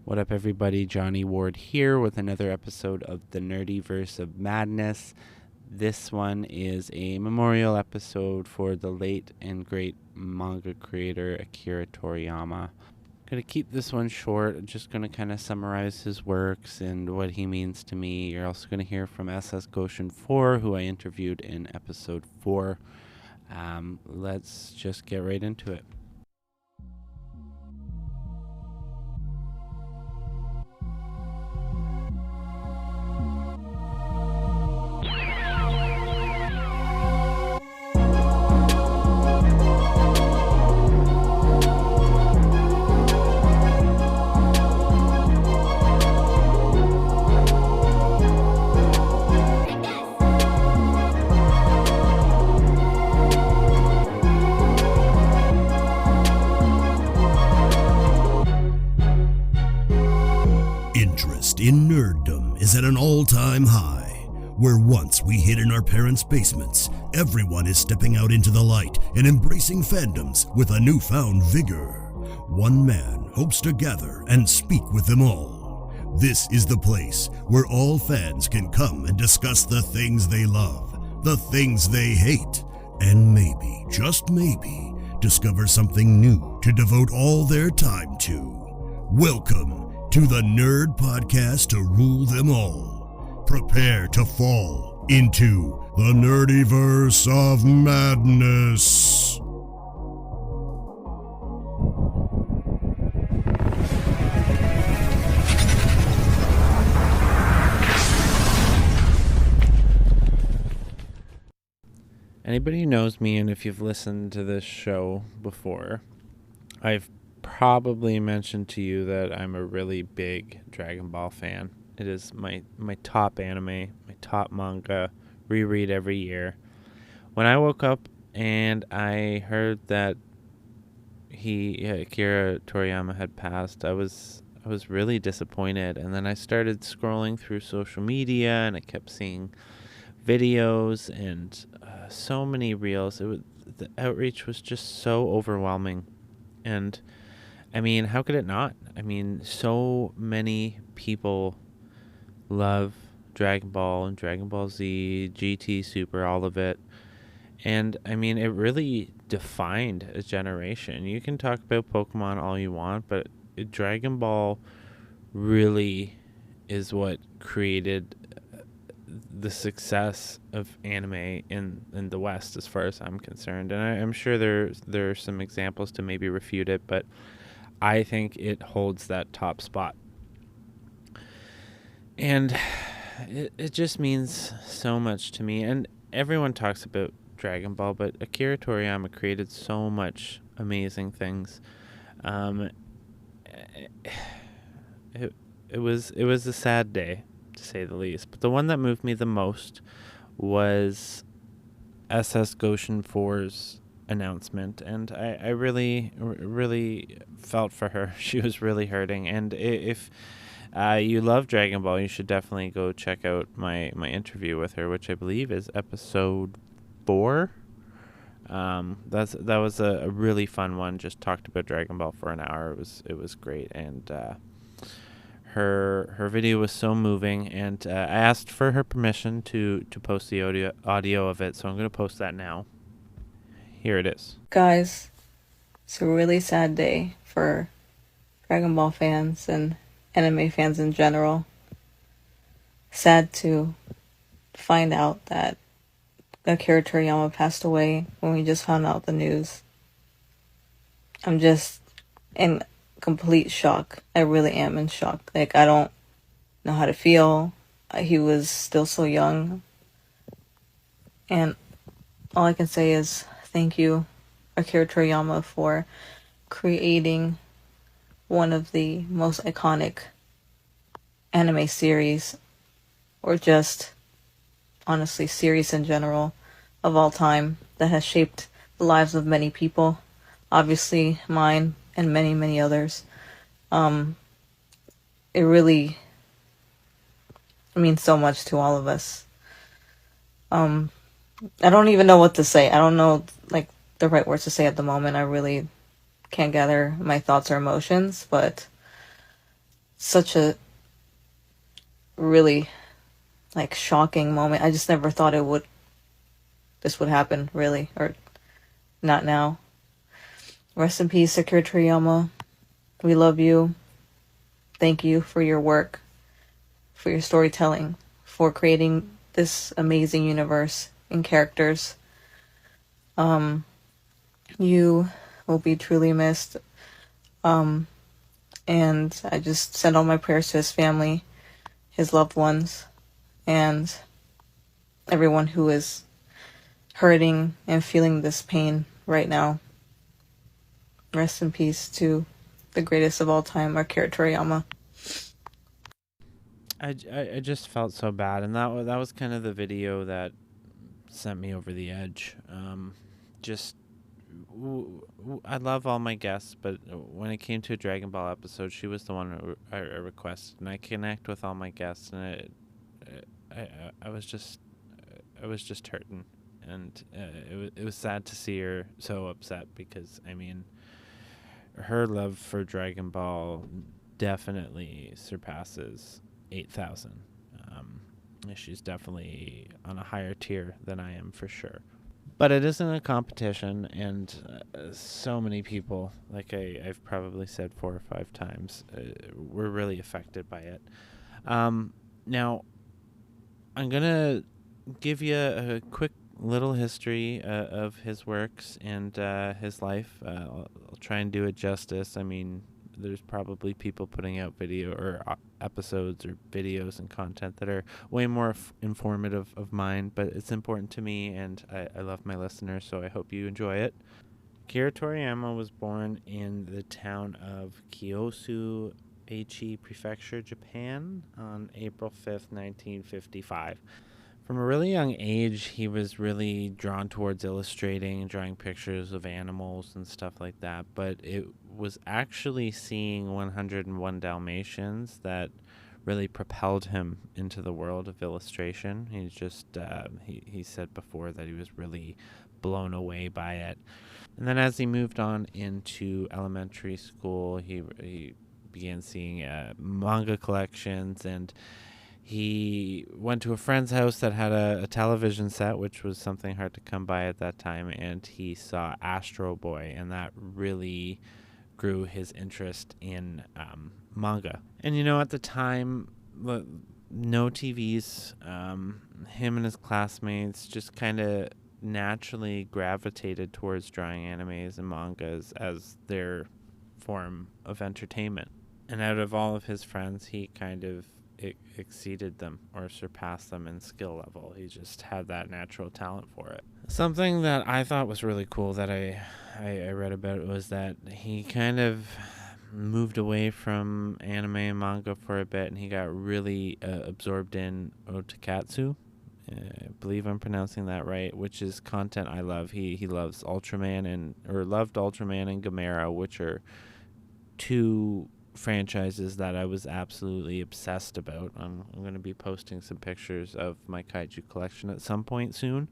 What up, everybody? Johnny Ward here with another episode of the Nerdyverse of Madness. This one is a memorial episode for the late and great manga creator Akira Toriyama. Going to keep this one short. I'm just going to kind of summarize his works and what he means to me. You're also going to hear from SS Goshen 4, who I interviewed in episode 4. Let's just get right into it. In nerddom is at an all-time high. Where once we hid in our parents' basements, everyone is stepping out into the light and embracing fandoms with a newfound vigor. One man hopes to gather and speak with them all. This is the place where all fans can come and discuss the things they love, the things they hate, and maybe, just maybe, discover something new to devote all their time to. Welcome to the Nerd Podcast to rule them all. Prepare to fall into the Nerdyverse of Madness. Anybody who knows me, and if you've listened to this show before, I've probably mentioned to you that I'm a really big Dragon Ball fan. It is my top anime, my top manga, reread every year. When I woke up and I heard that Akira Toriyama had passed, I was really disappointed. And then I started scrolling through social media, and I kept seeing videos and so many reels. The outreach was just so overwhelming, and I mean, how could it not? I mean, so many people love Dragon Ball and Dragon Ball Z, GT, Super, all of it. And I mean, it really defined a generation. You can talk about Pokemon all you want, but Dragon Ball really is what created the success of anime in the West, as far as I'm concerned. And I'm sure there are some examples to maybe refute it, but I think it holds that top spot. And it just means so much to me. And everyone talks about Dragon Ball, but Akira Toriyama created so much amazing things. It was a sad day, to say the least. But the one that moved me the most was SS Goshen 4's announcement, and I really felt for her. She was really hurting, and if you love Dragon Ball, you should definitely go check out my interview with her, which I believe is episode 4. That was a really fun one. Just talked about Dragon Ball for an hour. It was great, and her video was so moving, and I asked for her permission to post the audio of it, so I'm going to post that now. Here it is. Guys, it's a really sad day for Dragon Ball fans and anime fans in general. Sad to find out that Akira Toriyama passed away when we just found out the news. I'm just in complete shock. I really am in shock. Like, I don't know how to feel. He was still so young. And all I can say is thank you, Akira Toriyama, for creating one of the most iconic anime series, or just, honestly, series in general, of all time, that has shaped the lives of many people. Obviously, mine and many, many others. It really means so much to all of us. I don't even know what to say. I don't know, like, the right words to say at the moment. I really can't gather my thoughts or emotions, but such a really like shocking moment. I just never thought this would happen, really, or not now. Rest in peace, Akira Toriyama. We love you. Thank you for your work, for your storytelling, for creating this amazing universe and characters. You will be truly missed. And I just send all my prayers to his family, his loved ones, and everyone who is hurting and feeling this pain right now. Rest in peace to the greatest of all time, Akira Toriyama. I just felt so bad, and that was kind of the video that sent me over the edge. Just I love all my guests, but when it came to a Dragon Ball episode, she was the one I requested, and I connect with all my guests, and I was just hurting, and it was sad to see her so upset because I mean, her love for Dragon Ball definitely surpasses 8,000. She's definitely on a higher tier than I am for sure. But it isn't a competition, and so many people, like I've probably said 4 or 5 times, were really affected by it. Now, I'm going to give you a quick little history of his works and his life. I'll try and do it justice. I mean, there's probably people putting out video or episodes or videos and content that are way more informative of mine, but it's important to me, and I love my listeners, so I hope you enjoy it. Akira Toriyama was born in the town of Kiyosu, Aichi Prefecture, Japan, on April 5th, 1955. From a really young age, he was really drawn towards illustrating and drawing pictures of animals and stuff like that, but it was actually seeing 101 Dalmatians that really propelled him into the world of illustration. He's just, he said before that he was really blown away by it. And then as he moved on into elementary school, he began seeing manga collections, and he went to a friend's house that had a television set, which was something hard to come by at that time, and he saw Astro Boy, and that really grew his interest in manga. And, at the time, no TVs, him and his classmates just kind of naturally gravitated towards drawing animes and mangas as their form of entertainment. And out of all of his friends, he kind of exceeded them or surpassed them in skill level. He just had that natural talent for it. Something that I thought was really cool that I read about was that he kind of moved away from anime and manga for a bit, and he got really absorbed in otakatsu. I believe I'm pronouncing that right, which is content I love. He loves Ultraman loved Ultraman and Gamera, which are two franchises that I was absolutely obsessed about. I'm going to be posting some pictures of my kaiju collection at some point soon,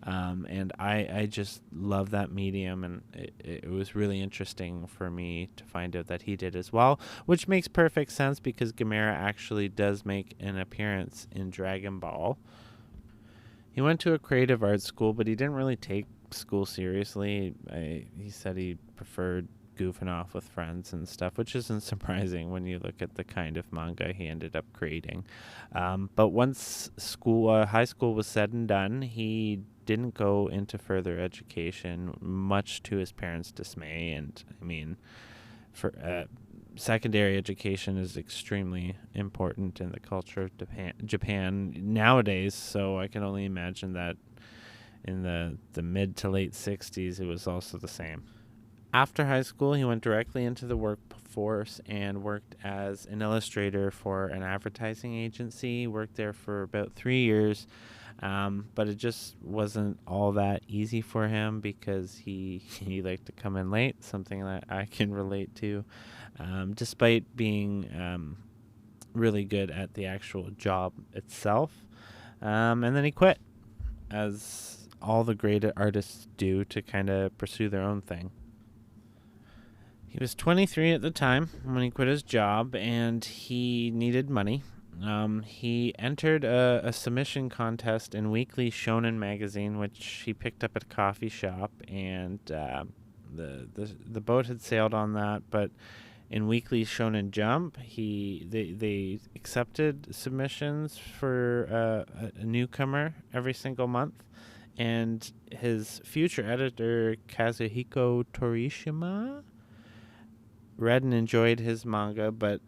and I just love that medium, and it was really interesting for me to find out that he did as well, which makes perfect sense because Gamera actually does make an appearance in Dragon Ball. He went to a creative arts school, but he didn't really take school seriously. He said he preferred goofing off with friends and stuff, which isn't surprising when you look at the kind of manga he ended up creating. But once high school was said and done, he didn't go into further education, much to his parents' dismay. And I mean, for secondary education is extremely important in the culture of Japan nowadays. So I can only imagine that in the mid to late 60s, it was also the same. After high school, he went directly into the workforce and worked as an illustrator for an advertising agency. Worked there for about 3 years, but it just wasn't all that easy for him because he liked to come in late, something that I can relate to, despite being really good at the actual job itself. And then he quit, as all the great artists do, to kind of pursue their own thing. He was 23 at the time when he quit his job, and he needed money. He entered a submission contest in Weekly Shonen magazine, which he picked up at a coffee shop, and the boat had sailed on that. But in Weekly Shonen Jump, they accepted submissions for a newcomer every single month, and his future editor Kazuhiko Toriyama read and enjoyed his manga, but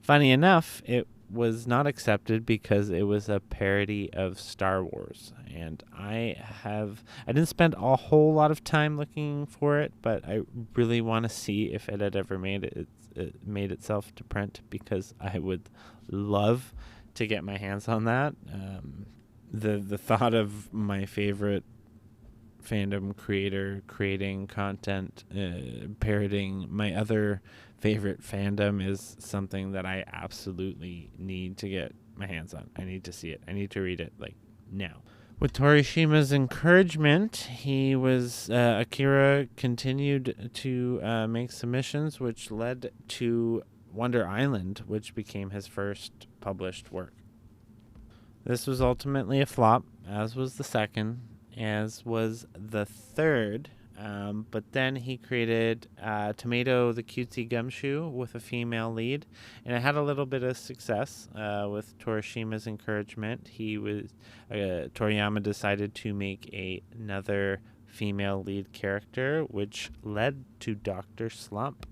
funny enough, it was not accepted because it was a parody of Star Wars. And I didn't spend a whole lot of time looking for it, but I really want to see if it had ever made itself to print, because I would love to get my hands on that. The thought of my favorite fandom creator creating content parroting my other favorite fandom is something that I absolutely need to get my hands on. I need to see it. I need to read it like now. With Torishima's encouragement, Akira continued to make submissions, which led to Wonder Island, which became his first published work. This was ultimately a flop, as was the second, as was the third, but then he created Tomato the Cutesy Gumshoe with a female lead, and it had a little bit of success with Torishima's encouragement. Toriyama decided to make another female lead character, which led to Dr. Slump.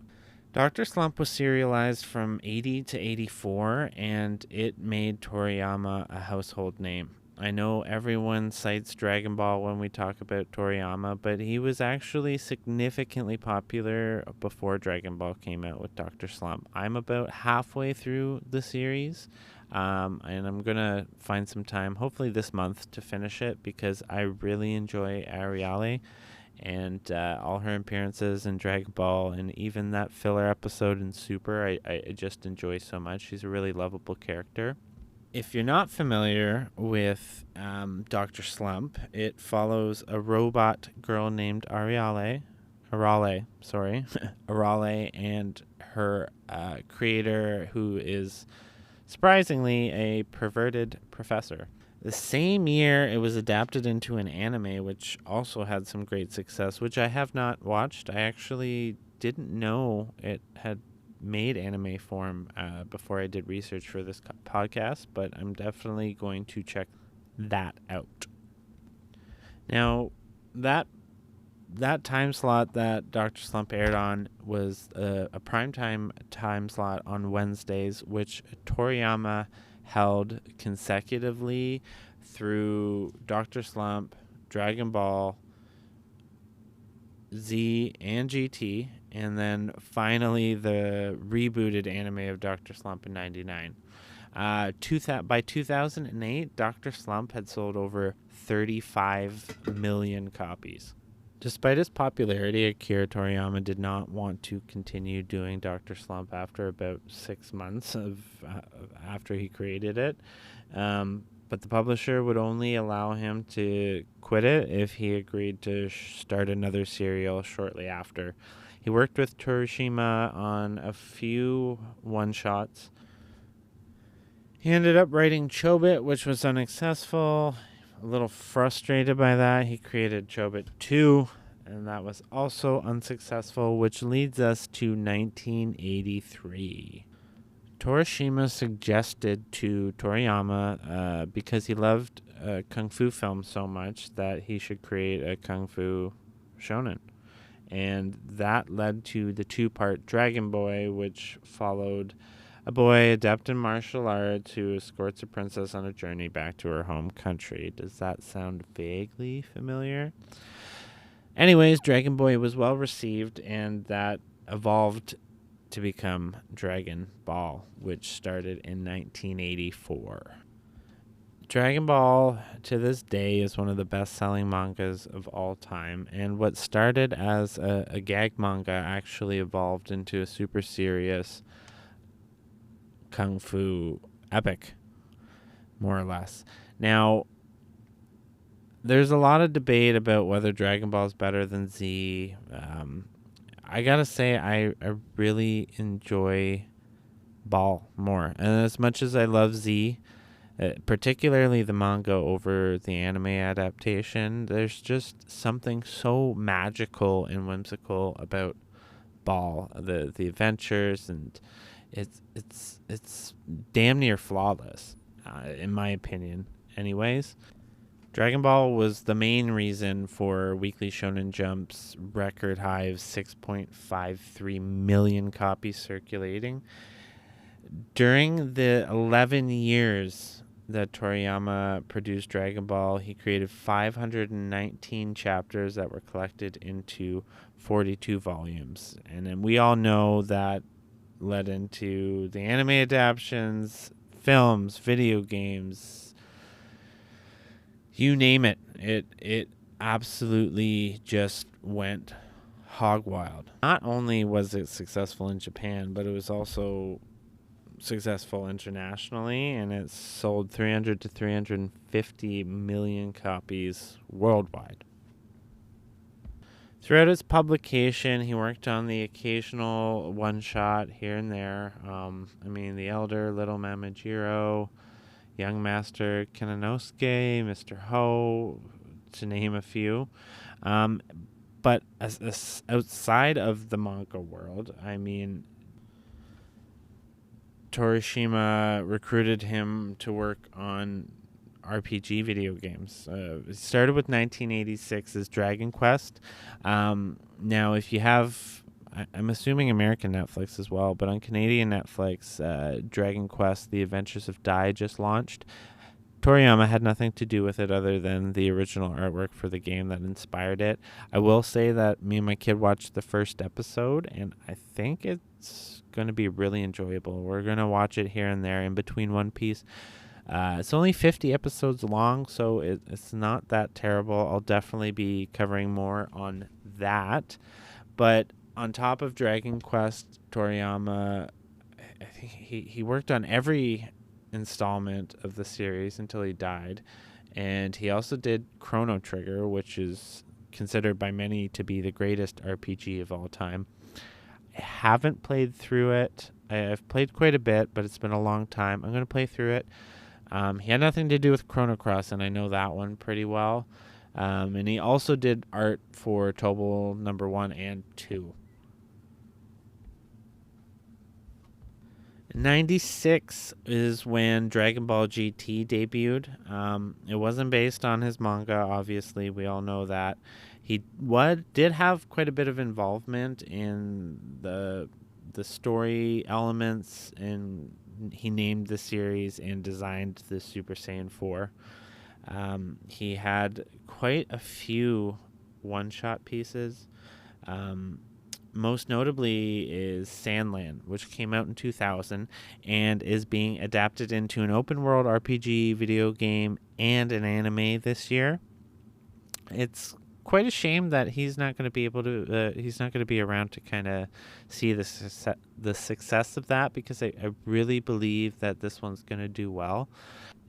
Dr. Slump was serialized from 80 to 84, and it made Toriyama a household name. I know everyone cites Dragon Ball when we talk about Toriyama, but he was actually significantly popular before Dragon Ball came out with Dr. Slump. I'm about halfway through the series, and I'm going to find some time, hopefully this month, to finish it, because I really enjoy Ariale and all her appearances in Dragon Ball, and even that filler episode in Super, I just enjoy so much. She's a really lovable character. If you're not familiar with Dr. Slump, it follows a robot girl named Arale, and her creator, who is surprisingly a perverted professor. The same year, it was adapted into an anime, which also had some great success, which I have not watched. I actually didn't know it had made anime form before I did research for this podcast, but I'm definitely going to check that out. Now, that time slot that Dr. Slump aired on was a primetime time slot on Wednesdays, which Toriyama held consecutively through Dr. Slump, Dragon Ball, Z, and GT, and then finally the rebooted anime of Dr. Slump in 99. By 2008, Dr. Slump had sold over 35 million copies. Despite its popularity, Akira Toriyama did not want to continue doing Dr. Slump after about 6 months after he created it. But the publisher would only allow him to quit it if he agreed to start another serial shortly after. He worked with Torishima on a few one-shots. He ended up writing Chobit, which was unsuccessful. A little frustrated by that, he created Chobit 2, and that was also unsuccessful, which leads us to 1983. Torishima suggested to Toriyama, because he loved kung fu films so much, that he should create a kung fu shonen. And that led to the 2-part Dragon Boy, which followed a boy adept in martial arts who escorts a princess on a journey back to her home country. Does that sound vaguely familiar? Anyways, Dragon Boy was well received, and that evolved to become Dragon Ball, which started in 1984. Dragon Ball, to this day, is one of the best-selling mangas of all time, and what started as a gag manga actually evolved into a super serious kung fu epic, more or less. Now, there's a lot of debate about whether Dragon Ball is better than Z. I gotta say, I really enjoy Ball more. And as much as I love Z, particularly the manga over the anime adaptation, there's just something so magical and whimsical about Ball, the adventures, and it's damn near flawless, in my opinion. Anyways, Dragon Ball was the main reason for Weekly Shonen Jump's record high of 6.53 million copies circulating. During the 11 years that Toriyama produced Dragon Ball, he created 519 chapters that were collected into 42 volumes. And then we all know that led into the anime adaptations, films, video games, you name it. It absolutely just went hog wild. Not only was it successful in Japan, but it was also successful internationally, and it sold 300 to 350 million copies worldwide. Throughout its publication, he worked on the occasional one-shot here and there. The Elder, Little Mamajiro, Young Master Kinanosuke, Mr. Ho, to name a few. But as outside of the manga world, Toriyama recruited him to work on RPG video games. It started with 1986's Dragon Quest. Now, if you have, I'm assuming American Netflix as well, but on Canadian Netflix, Dragon Quest: The Adventures of Dai just launched. Toriyama had nothing to do with it other than the original artwork for the game that inspired it. I will say that me and my kid watched the first episode, and I think it's going to be really enjoyable. We're going to watch it here and there in between One Piece. It's only 50 episodes long, so it's not that terrible. I'll definitely be covering more on that. But on top of Dragon Quest, Toriyama, I think he worked on every installment of the series until he died. And he also did Chrono Trigger, which is considered by many to be the greatest RPG of all time. I haven't played through it. I've played quite a bit, but it's been a long time. I'm going to play through it. He had nothing to do with Chrono Cross, and I know that one pretty well. And he also did art for Tobal number 1 and 2. In 96 is when Dragon Ball GT debuted. It wasn't based on his manga, obviously. We all know that. He did have quite a bit of involvement in the story elements, and he named the series and designed the Super Saiyan 4. He had quite a few one-shot pieces. Most notably is Sandland, which came out in 2000 and is being adapted into an open-world RPG video game and an anime this year. It's quite a shame that he's not going to be able to. He's not going to be around to kind of see the success of that, because I really believe that this one's going to do well.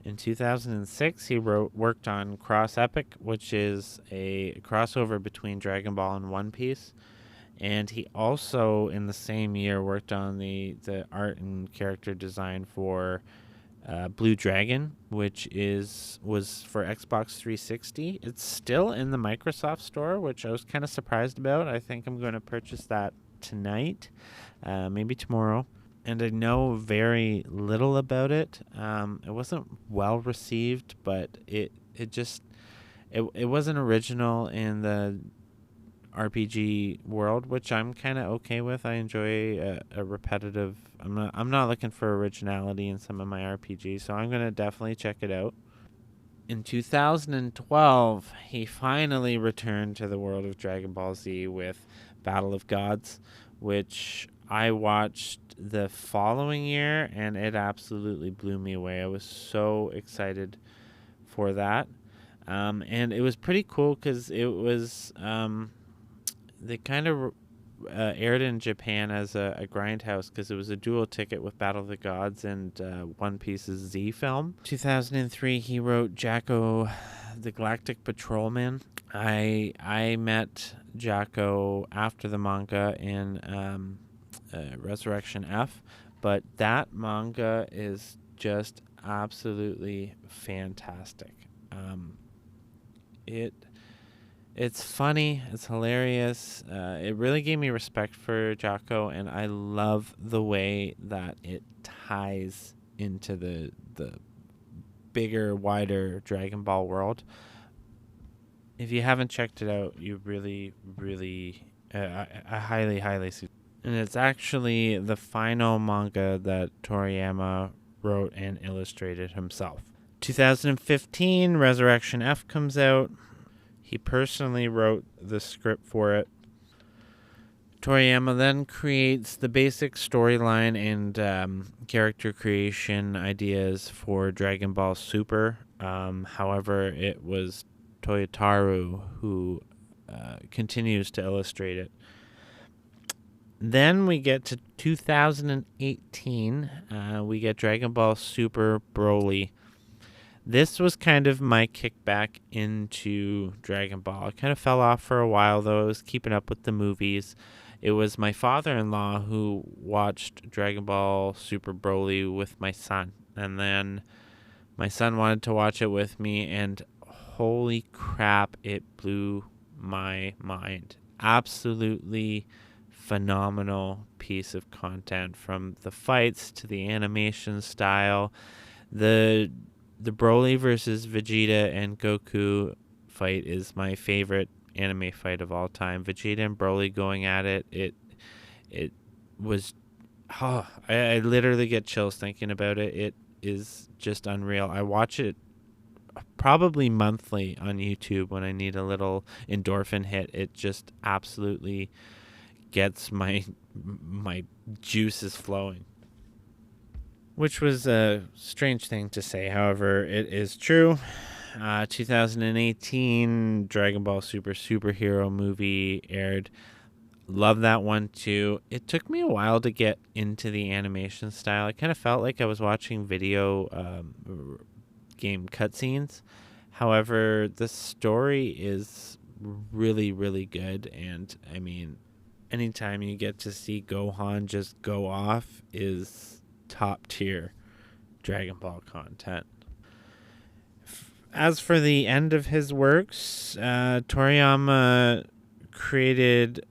In 2006, he worked on Cross Epic, which is a crossover between Dragon Ball and One Piece. And he also, in the same year, worked on the art and character design for Blue Dragon, which was for Xbox 360. It's still in the Microsoft Store, which I was kind of surprised about. I think I'm going to purchase that tonight, maybe tomorrow. And I know very little about it. It wasn't well received, but it wasn't original in the RPG world, which I'm kind of okay with. I enjoy a repetitive. I'm not looking for originality in some of my RPGs, so I'm gonna definitely check it out. In 2012, he finally returned to the world of Dragon Ball Z with Battle of Gods, which I watched the following year, and it absolutely blew me away. I was so excited for that, and it was pretty cool because it was. They kind of aired in Japan as a grindhouse because it was a dual ticket with Battle of the Gods and One Piece's Z film. 2003, he wrote Jacko, the Galactic Patrolman. I met Jacko after the manga in Resurrection F, but that manga is just absolutely fantastic. It's funny, it's hilarious. It really gave me respect for Jocko, and I love the way that it ties into the bigger, wider Dragon Ball world. If you haven't checked it out, you really, really, I highly, highly suggest. And it's actually the final manga that Toriyama wrote and illustrated himself. 2015, Resurrection F comes out. He personally wrote the script for it. Toriyama then creates the basic storyline and character creation ideas for Dragon Ball Super. However, it was Toyotaru who continues to illustrate it. Then we get to 2018. We get Dragon Ball Super Broly. This was kind of my kickback into Dragon Ball. I kind of fell off for a while, though. I was keeping up with the movies. It was my father-in-law who watched Dragon Ball Super Broly with my son. And then my son wanted to watch it with me, and holy crap, it blew my mind. Absolutely phenomenal piece of content, from the fights to the animation style. The Broly versus Vegeta and Goku fight is my favorite anime fight of all time. Vegeta and Broly going at it. It was, I literally get chills thinking about it. It is just unreal. I watch it probably monthly on YouTube when I need a little endorphin hit. It just absolutely gets my juices flowing. Which was a strange thing to say. However, it is true. 2018, Dragon Ball Super superhero movie aired. Love that one too. It took me a while to get into the animation style. I kind of felt like I was watching video game cutscenes. However, the story is really, really good. And I mean, anytime you get to see Gohan just go off is top tier Dragon Ball content. As for the end of his works, Toriyama created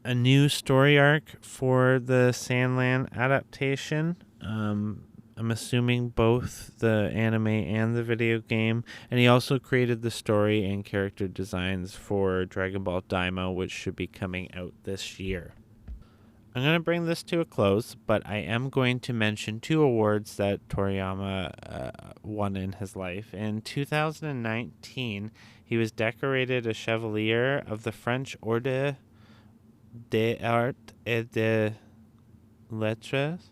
a new story arc for the Sandland adaptation. I'm assuming both the anime and the video game. And he also created the story and character designs for Dragon Ball Daima, which should be coming out this year. I'm going to bring this to a close, but I am going to mention 2 awards that Toriyama won in his life. In 2019, he was decorated a Chevalier of the French Ordre des Arts et des Lettres.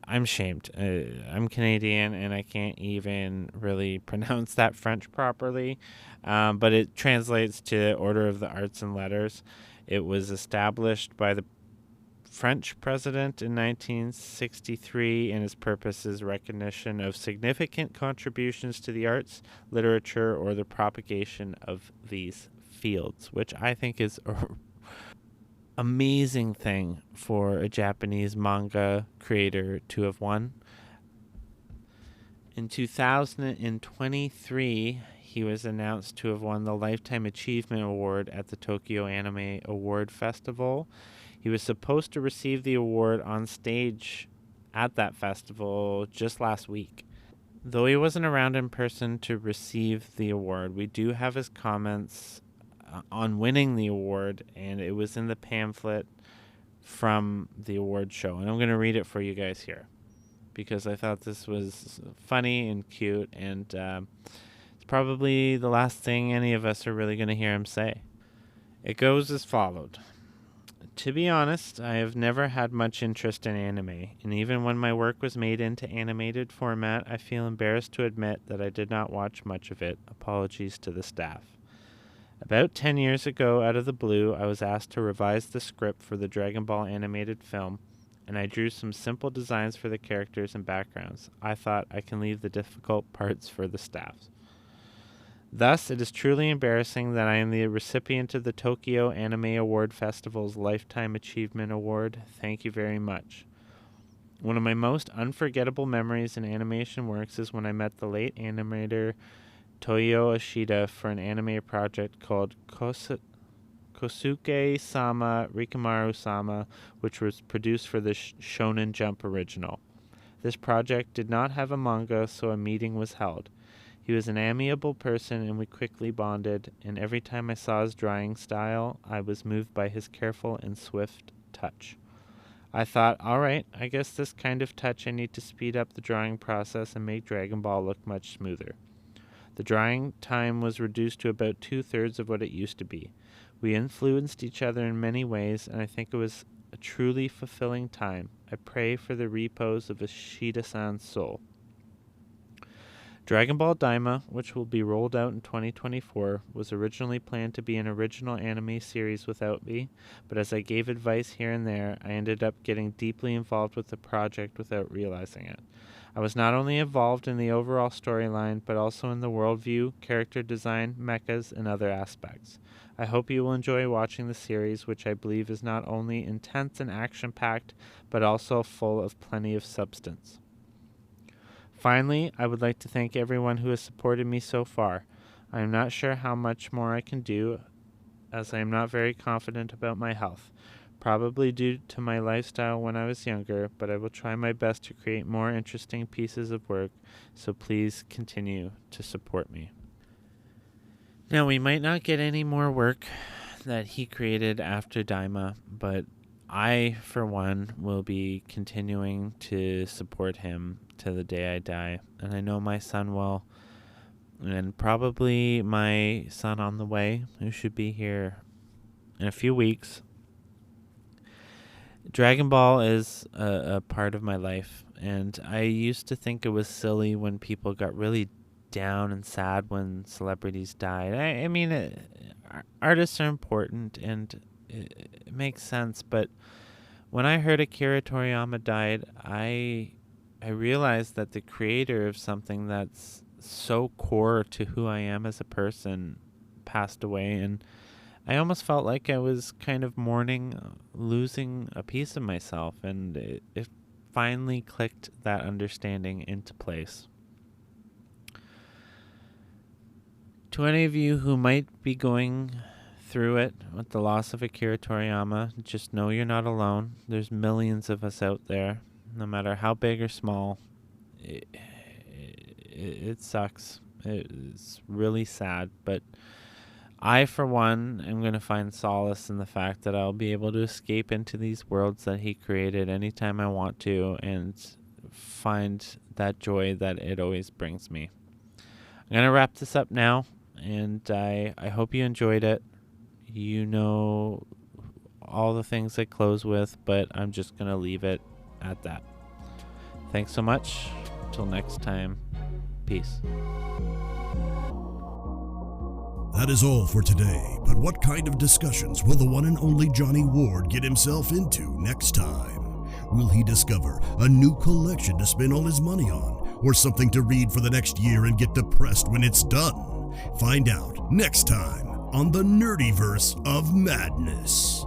I'm shamed. I'm Canadian and I can't even really pronounce that French properly, but it translates to Order of the Arts and Letters. It was established by the French president in 1963, and its purpose is recognition of significant contributions to the arts, literature, or the propagation of these fields, which I think is amazing thing for a Japanese manga creator to have won. In 2023, he was announced to have won the Lifetime Achievement Award at the Tokyo Anime Award Festival. He was supposed to receive the award on stage at that festival just last week. Though he wasn't around in person to receive the award, we do have his comments on winning the award, and it was in the pamphlet from the award show. And I'm going to read it for you guys here because I thought this was funny and cute, and it's probably the last thing any of us are really going to hear him say. It goes as followed. To be honest, I have never had much interest in anime, and even when my work was made into animated format, I feel embarrassed to admit that I did not watch much of it. Apologies to the staff. About 10 years ago, out of the blue, I was asked to revise the script for the Dragon Ball animated film, and I drew some simple designs for the characters and backgrounds. I thought I can leave the difficult parts for the staff. Thus, it is truly embarrassing that I am the recipient of the Tokyo Anime Award Festival's Lifetime Achievement Award. Thank you very much. One of my most unforgettable memories in animation works is when I met the late animator Toyo Ishida for an anime project called Kosuke-sama Rikamaru-sama, which was produced for the Shonen Jump original. This project did not have a manga, so a meeting was held. He was an amiable person, and we quickly bonded, and every time I saw his drawing style, I was moved by his careful and swift touch. I thought, alright, I guess this kind of touch I need to speed up the drawing process and make Dragon Ball look much smoother. The drawing time was reduced to about 2/3 of what it used to be. We influenced each other in many ways, and I think it was a truly fulfilling time. I pray for the repose of Ishida-san's soul. Dragon Ball Daima, which will be rolled out in 2024, was originally planned to be an original anime series without me, but as I gave advice here and there, I ended up getting deeply involved with the project without realizing it. I was not only involved in the overall storyline, but also in the worldview, character design, mechas, and other aspects. I hope you will enjoy watching the series, which I believe is not only intense and action-packed, but also full of plenty of substance. Finally, I would like to thank everyone who has supported me so far. I am not sure how much more I can do, as I am not very confident about my health, probably due to my lifestyle when I was younger, but I will try my best to create more interesting pieces of work, so please continue to support me. Now, we might not get any more work that he created after Daima, but I, for one, will be continuing to support him to the day I die, and I know my son will, and probably my son on the way, who should be here in a few weeks. Dragon Ball is a part of my life, and I used to think it was silly when people got really down and sad when celebrities died. I mean, artists are important, and it makes sense, but when I heard Akira Toriyama died, I realized that the creator of something that's so core to who I am as a person passed away, and I almost felt like I was kind of mourning losing a piece of myself, and it finally clicked that understanding into place. To any of you who might be going through it with the loss of Akira Toriyama, just know you're not alone. There's millions of us out there, no matter how big or small. It sucks. It's really sad, but I, for one, am going to find solace in the fact that I'll be able to escape into these worlds that he created anytime I want to and find that joy that it always brings me. I'm going to wrap this up now, and I hope you enjoyed it. You know all the things I close with, but I'm just going to leave it at that. Thanks so much. Till next time, peace. That is all for today, but what kind of discussions will the one and only Johnny Ward get himself into next time? Will he discover a new collection to spend all his money on, or something to read for the next year and get depressed when it's done? Find out next time on the Nerdyverse of Madness.